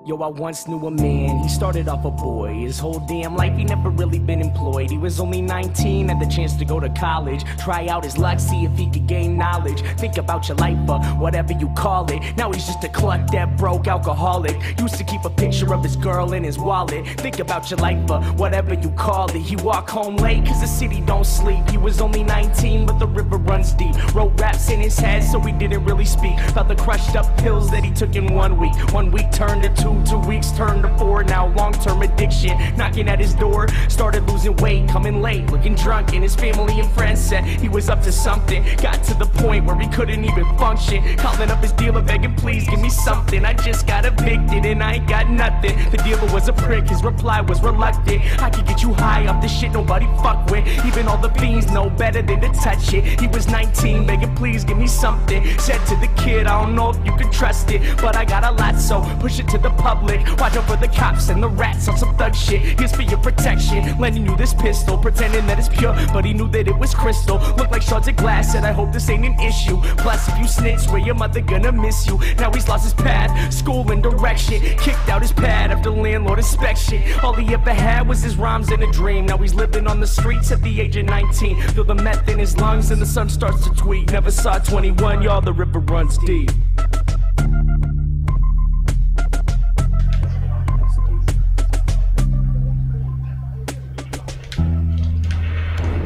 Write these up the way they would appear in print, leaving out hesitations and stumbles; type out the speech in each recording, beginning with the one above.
Yo, I once knew a man, he started off a boy. His whole damn life he never really been employed. He was only 19, had the chance to go to college, try out his luck, see if he could gain knowledge. Think about your life, whatever you call it. Now he's just a cluck that broke alcoholic. Used to keep a picture of his girl in his wallet. Think about your life, whatever you call it. He walked home late cause the city don't sleep. He was only 19 but the river runs deep. Wrote raps in his head so he didn't really speak. Felt the crushed up pills that he took in 1 week. 1 week turned to 2, 2 weeks turned to 4. Now long-term addiction knocking at his door. Started losing weight, coming late, looking drunk, and his family and friends said he was up to something. Got to the point where he couldn't even function. Calling up his dealer begging, please give me something. I just got evicted and I ain't got nothing. The dealer was a prick, his reply was reluctant. I could get you high off this shit nobody fuck with. Even all the fiends know better than to touch it. He was 19 begging, please give me something. Said to the kid, I don't know if you can trust it, but I got a lot, so push it to the public. Watch out for the cops and the rats on some thug shit. Here's for your protection, lending you this pistol, pretending that it's pure, but he knew that it was crystal. Looked like shards of glass, said I hope this ain't an issue. Plus if you snitch, swear your mother gonna miss you. Now he's lost his path, school and direction. Kicked out his pad after landlord inspection. All he ever had was his rhymes and a dream. Now he's living on the streets at the age of 19. Feel the meth in his lungs and the sun starts to tweet. Never saw 21, y'all, the river runs deep.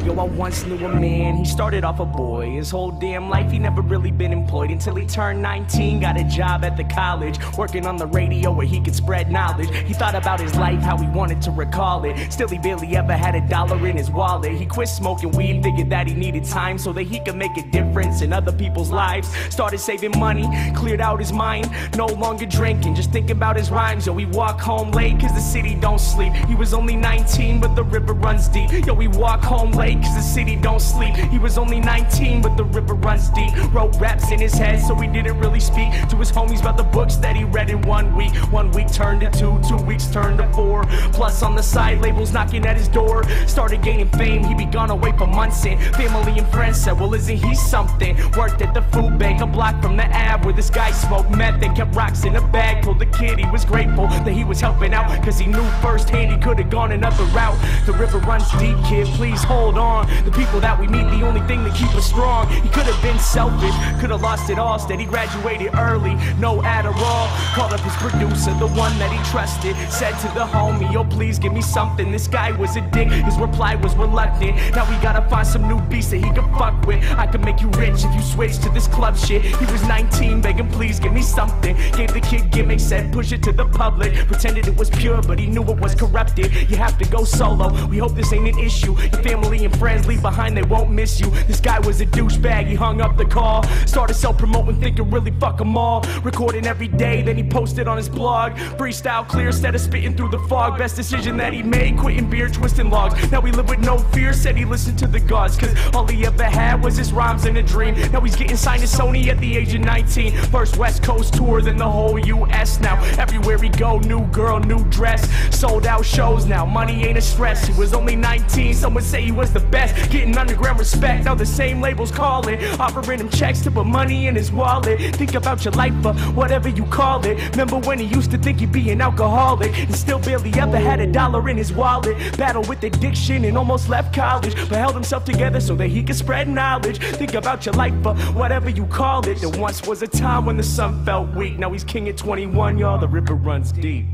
Yo, I once knew a man, he started off a boy. His whole damn life he never really been employed until he turned 19, got a job at the college, working on the radio where he could spread knowledge. He thought about his life, how he wanted to recall it. Still he barely ever had $1 in his wallet. He quit smoking weed, figured that he needed time so that he could make a difference in other people's lives. Started saving money, cleared out his mind, no longer drinking, just thinking about his rhymes. Yo, he walked home late cause the city don't sleep. He was only 19 but the river runs deep. Yo, he walked home late cause the city don't sleep. He was only 19 but the river runs deep. Wrote raps in his head so he didn't really speak to his homies about the books that he read in 1 week. 1 week turned to 2, 2 weeks turned to 4. Plus on the side labels knocking at his door. Started gaining fame, he'd be gone away for months and family and friends said, well isn't he something? Worked at the food bank a block from the Ave where this guy smoked meth and kept rocks in a bag. Told the kid he was grateful that he was helping out cause he knew firsthand he could have gone another route. The river runs deep, kid, please hold on. The people that we meet, the only thing that keep us strong. He could have been selfish, could have lost it all. Instead he graduated early, no Adderall. Called up his producer, the one that he trusted. Said to the homie, yo please give me something. This guy was a dick, his reply was reluctant. Now we gotta find some new beats that he can fuck with. I can make you rich if you switch to this club shit. He was 19 begging please give me something. Gave the kid gimmicks, said push it to the public. Pretended it was pure but he knew it was corrupted. You have to go solo, we hope this ain't an issue. Your family and friends leave behind, they won't miss you. This guy was a douchebag, he hung up the call. Started self-promoting, thinking really fuck them all. Recording every day, then he posted on his blog. Freestyle clear instead of spitting through the fog. Best decision that he made, quitting beer, twisting logs. Now he lived with no fear, said he listened to the gods cause all he ever had was his rhymes and a dream. Now he's getting signed to Sony at the age of 19. First West Coast tour, then the whole US. Now everywhere he go, new girl, new dress. Sold out shows now, money ain't a stress. He was only 19, someone say he was the best. Getting underground respect, now the same labels calling. Offering him checks to put money in his wallet. Think about your life, whatever you call it. Remember when he used to think he'd be an alcoholic and still barely ever had $1 in his wallet. Battled with addiction and almost left college, but held himself together so that he could spread knowledge. Think about your life, whatever you call it. There once was a time when the sun felt weak. Now he's king at 21, y'all, the river runs deep.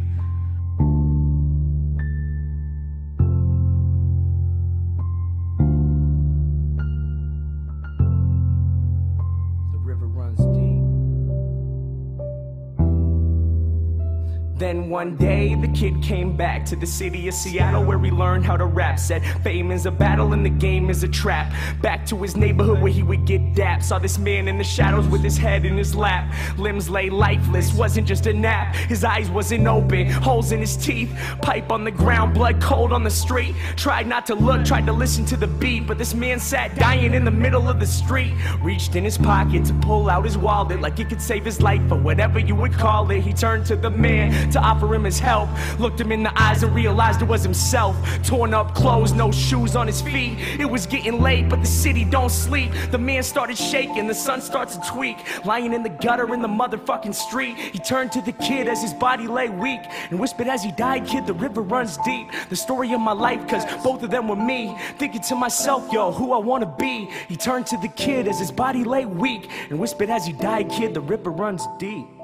Then one day the kid came back to the city of Seattle where he learned how to rap. Said fame is a battle and the game is a trap. Back to his neighborhood where he would get dapped. Saw this man in the shadows with his head in his lap. Limbs lay lifeless, wasn't just a nap. His eyes wasn't open, holes in his teeth. Pipe on the ground, blood cold on the street. Tried not to look, tried to listen to the beat, but this man sat dying in the middle of the street. Reached in his pocket to pull out his wallet like it could save his life or whatever you would call it. He turned to the man, to offer him his help. Looked him in the eyes and realized it was himself. Torn up clothes, no shoes on his feet. It was getting late, but the city don't sleep. The man started shaking, the sun starts to tweak. Lying in the gutter in the motherfucking street, he turned to the kid as his body lay weak and whispered as he died, "Kid, the river runs deep." The story of my life, cause both of them were me. Thinking to myself, yo, who I wanna be. He turned to the kid as his body lay weak and whispered as he died, "Kid, the river runs deep."